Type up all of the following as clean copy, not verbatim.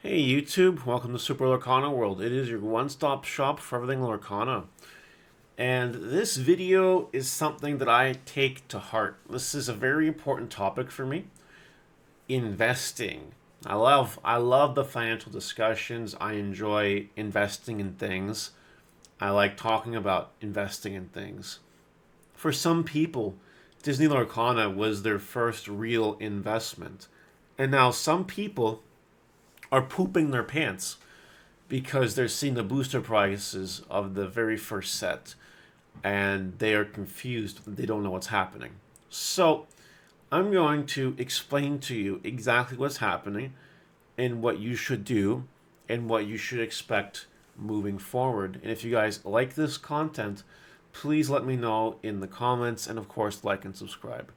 Hey YouTube, welcome to Super Lorcana World. It is your one-stop shop for everything Lorcana. And this video is something that I take to heart. This is a very important topic for me. Investing. I love the financial discussions. I enjoy investing in things. I like talking about investing in things. For some people, Disney Lorcana was their first real investment. And now some people are pooping their pants because they're seeing the booster prices of the very first set and they are confused. They don't know what's happening. So, I'm going to explain to you exactly what's happening and what you should do and what you should expect moving forward. And if you guys like this content, please let me know in the comments and, of course, like and subscribe.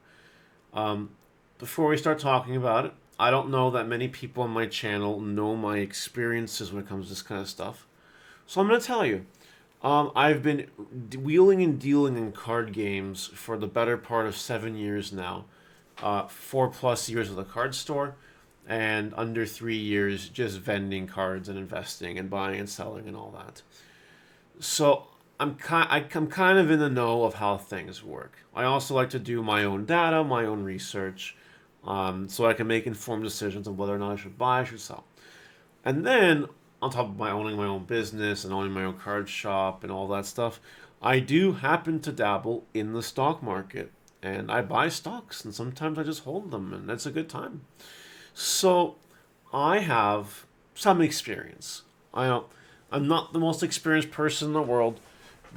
Before we start talking about it, I don't know that many people on my channel know my experiences when it comes to this kind of stuff. So I'm going to tell you. I've been wheeling and dealing in card games for the better part of 7 years now. 4+ years with a card store, and under 3 years just vending cards and investing and buying and selling and all that. So I'm kind of in the know of how things work. I also like to do my own data, my own research, so I can make informed decisions on whether or not I should buy, I should sell. And then, on top of my owning my own business and owning my own card shop and all that stuff, I do happen to dabble in the stock market. And I buy stocks, and sometimes I just hold them, and that's a good time. So, I have some experience. I'm not the most experienced person in the world,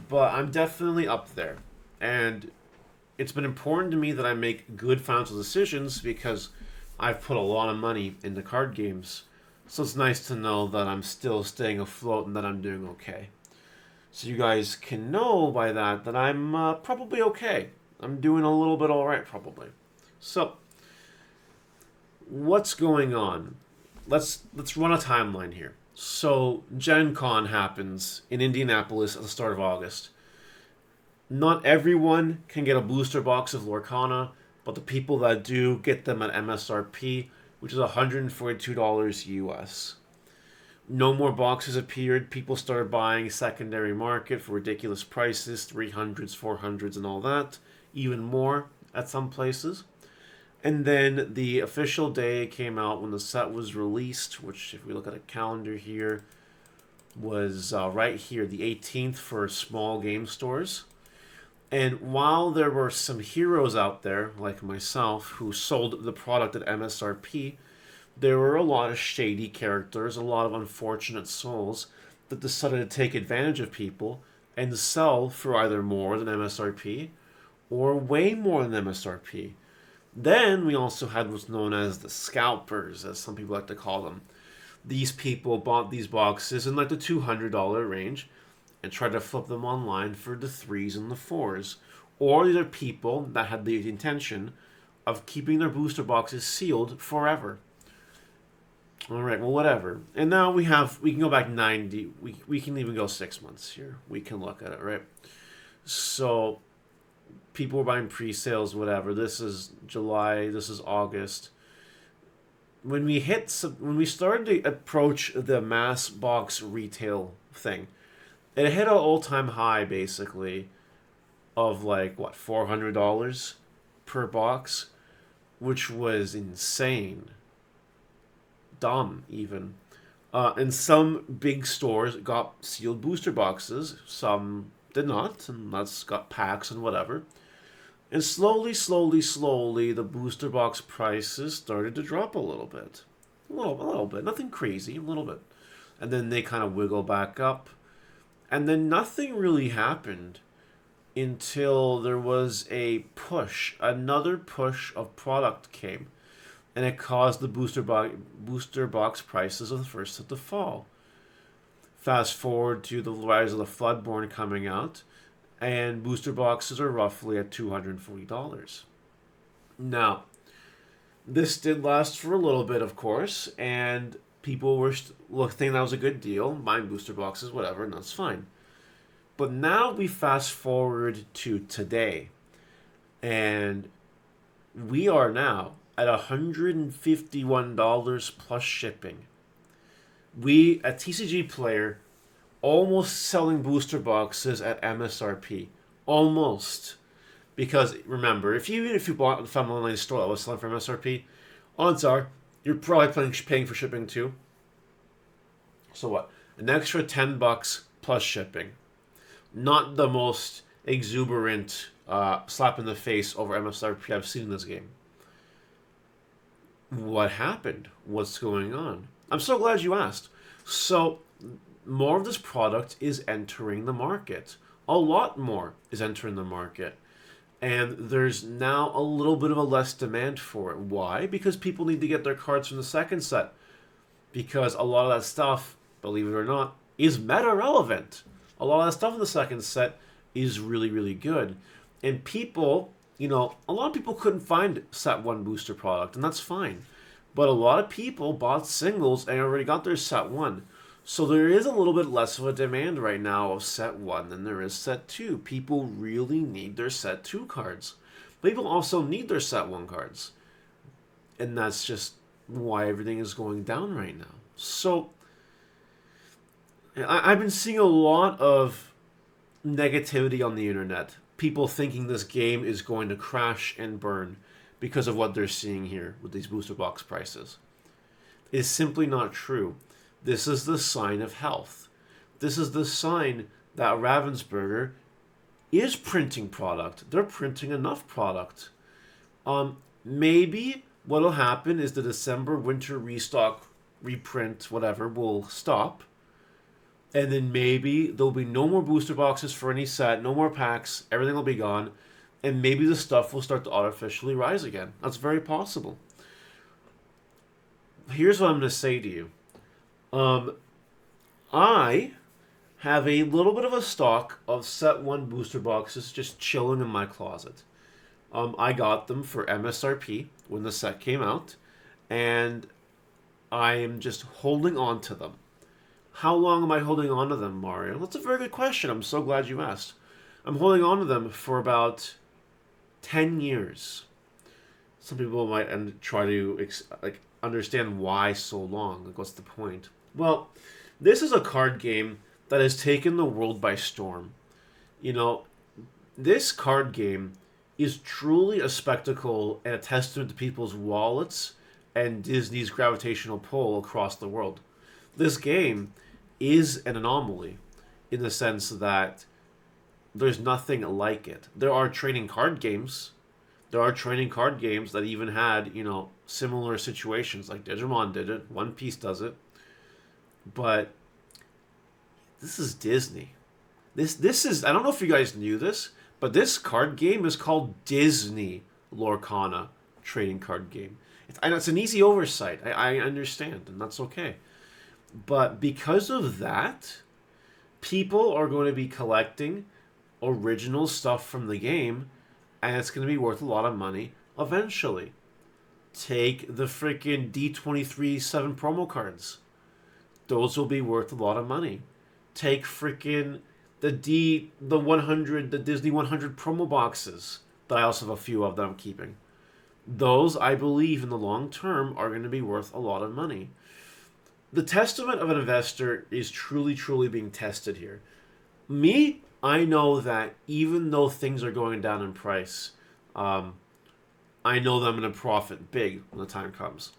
but I'm definitely up there. And it's been important to me that I make good financial decisions because I've put a lot of money into card games. So it's nice to know that I'm still staying afloat and that I'm doing okay. So you guys can know by that that I'm probably okay. I'm doing a little bit all right, probably. So, what's going on? Let's run a timeline here. So, Gen Con happens in Indianapolis at the start of August. Not everyone can get a booster box of Lorcana, but the people that do get them at MSRP, which is $142 US. No more boxes appeared. People started buying secondary market for ridiculous prices, 300s, 400s, and all that. Even more at some places. And then the official day came out when the set was released, which, if we look at a calendar here, was right here, the 18th for small game stores. And while there were some heroes out there, like myself, who sold the product at MSRP, there were a lot of shady characters, a lot of unfortunate souls that decided to take advantage of people and sell for either more than MSRP or way more than MSRP. Then we also had what's known as the scalpers, as some people like to call them. These people bought these boxes in like the $200 range and tried to flip them online for the 3s and the 4s. Or these are people that had the intention of keeping their booster boxes sealed forever. All right, well, whatever. And now we can go back 90. We can even go 6 months here. We can look at it, right? So people were buying pre-sales, whatever. This is July. This is August. When we started to approach the mass box retail thing, it hit an all-time high, basically, of like, what, $400 per box, which was insane. Dumb, even. And some big stores got sealed booster boxes, some did not, and that's got packs and whatever. And slowly, the booster box prices started to drop a little bit. A little bit. Nothing crazy, a little bit. And then they kind of wiggle back up. And then nothing really happened until there was a push. Another push of product came. And it caused the booster box prices of the first set to fall. Fast forward to the rise of the Floodborn coming out, and booster boxes are roughly at $240. Now, this did last for a little bit, of course, and people were thinking that was a good deal, buying booster boxes, whatever, and that's fine. But now we fast forward to today, and we are now at $151 plus shipping. We at TCG Player almost selling booster boxes at MSRP, almost. Because remember, if you bought from an online store that was selling for MSRP, odds are you're probably paying for shipping too. So what? An extra $10 plus shipping. Not the most exuberant slap in the face over MSRP I've seen in this game. What happened? What's going on? I'm so glad you asked. So, more of this product is entering the market. A lot more is entering the market. And there's now a little bit of a less demand for it. Why? Because people need to get their cards from the second set. Because a lot of that stuff, believe it or not, is meta relevant. A lot of that stuff in the second set is really, really good. And people, a lot of people couldn't find set 1 booster product, and that's fine. But a lot of people bought singles and already got their set 1. So there is a little bit less of a demand right now of set 1 than there is set 2. People really need their set 2 cards. People also need their set 1 cards. And that's just why everything is going down right now. So I've been seeing a lot of negativity on the internet. People thinking this game is going to crash and burn because of what they're seeing here with these booster box prices. It's simply not true. This is the sign of health. This is the sign that Ravensburger is printing product. They're printing enough product. Maybe what'll happen is the December winter restock, reprint, whatever, will stop. And then maybe there'll be no more booster boxes for any set, no more packs, everything will be gone. And maybe the stuff will start to artificially rise again. That's very possible. Here's what I'm going to say to you. I have a little bit of a stock of set 1 booster boxes just chilling in my closet. I got them for MSRP when the set came out, and I am just holding on to them. How long am I holding on to them, Mario? That's a very good question. I'm so glad you asked. I'm holding on to them for about 10 years. Some people might try to understand why so long. Like, what's the point? Well, this is a card game that has taken the world by storm. This card game is truly a spectacle and a testament to people's wallets and Disney's gravitational pull across the world. This game is an anomaly in the sense that there's nothing like it. There are trading card games. There are trading card games that even had, similar situations. Like Digimon did it. One Piece does it. But this is Disney. This is, I don't know if you guys knew this, but this card game is called Disney Lorcana trading card game. It's an easy oversight. I understand, and that's okay. But because of that, people are going to be collecting original stuff from the game, and it's going to be worth a lot of money eventually. Take the freaking D23 7 promo cards. Those will be worth a lot of money. Take freaking the Disney 100 promo boxes that I also have a few of that I'm keeping. Those, I believe, in the long term are going to be worth a lot of money. The testament of an investor is truly, truly being tested here. Me, I know that even though things are going down in price, I know that I'm going to profit big when the time comes.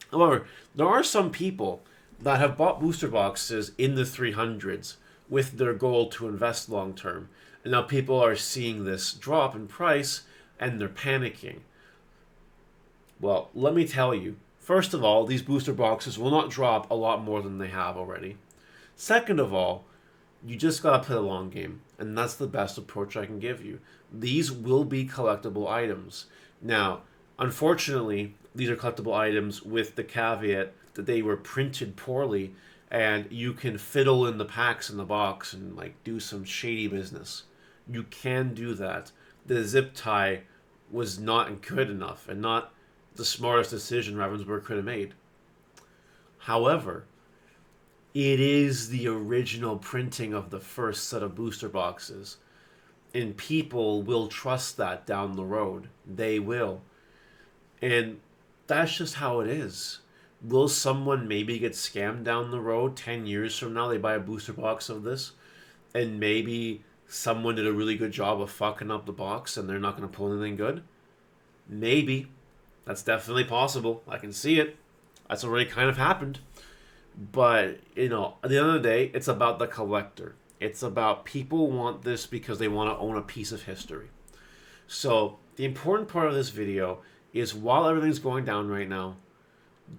However, there are some people that have bought booster boxes in the 300s with their goal to invest long term. And now people are seeing this drop in price and they're panicking. Well, let me tell you. First of all, these booster boxes will not drop a lot more than they have already. Second of all, you just gotta play the long game, and that's the best approach I can give you. These will be collectible items. Now, unfortunately, these are collectible items with the caveat that they were printed poorly, and you can fiddle in the packs in the box and do some shady business. You can do that. The zip tie was not good enough, and not the smartest decision Ravensburg could have made. However, it is the original printing of the first set of booster boxes, and people will trust that down the road. They will. And that's just how it is. Will someone maybe get scammed down the road 10 years from now? They buy a booster box of this, and maybe someone did a really good job of fucking up the box and they're not going to pull anything good? Maybe. That's definitely possible. I can see it. That's already kind of happened. But, at the end of the day, it's about the collector. It's about people want this because they want to own a piece of history. So, the important part of this video is while everything's going down right now,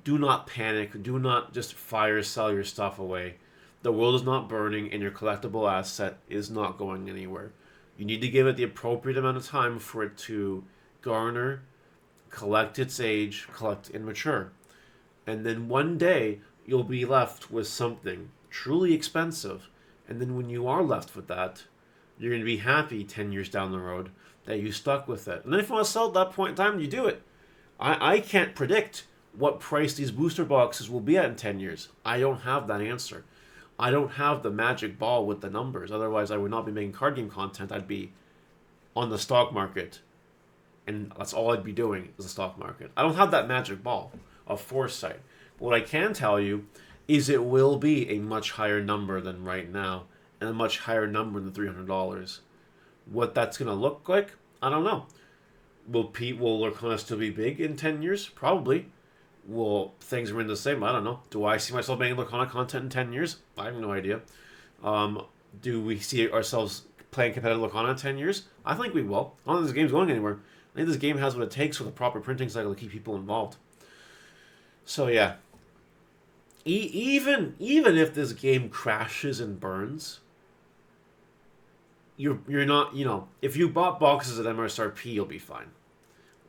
do not panic. Do not just fire sell your stuff away. The world is not burning and your collectible asset is not going anywhere. You need to give it the appropriate amount of time for it to garner, collect its age, collect and mature. And then one day you'll be left with something truly expensive. And then when you are left with that, you're going to be happy 10 years down the road that you stuck with it. And then if you want to sell at that point in time, you do it. I can't predict what price these booster boxes will be at in 10 years. I don't have that answer. I don't have the magic ball with the numbers. Otherwise, I would not be making card game content. I'd be on the stock market. And that's all I'd be doing is the stock market. I don't have that magic ball of foresight. But what I can tell you is it will be a much higher number than right now. And a much higher number than $300. What that's going to look like, I don't know. Will Lorcana still be big in 10 years? Probably. Will things remain the same? I don't know. Do I see myself making Lorcana content in 10 years? I have no idea. Do we see ourselves playing competitive Lorcana in 10 years? I think we will. I don't think this game's going anywhere. I think this game has what it takes with a proper printing cycle to keep people involved. So yeah. Even if this game crashes and burns, you're not, if you bought boxes at MSRP, you'll be fine.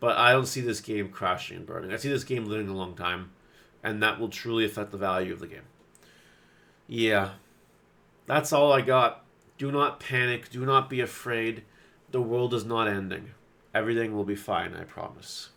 But I don't see this game crashing and burning. I see this game living a long time, and that will truly affect the value of the game. Yeah, that's all I got. Do not panic. Do not be afraid. The world is not ending. Everything will be fine, I promise.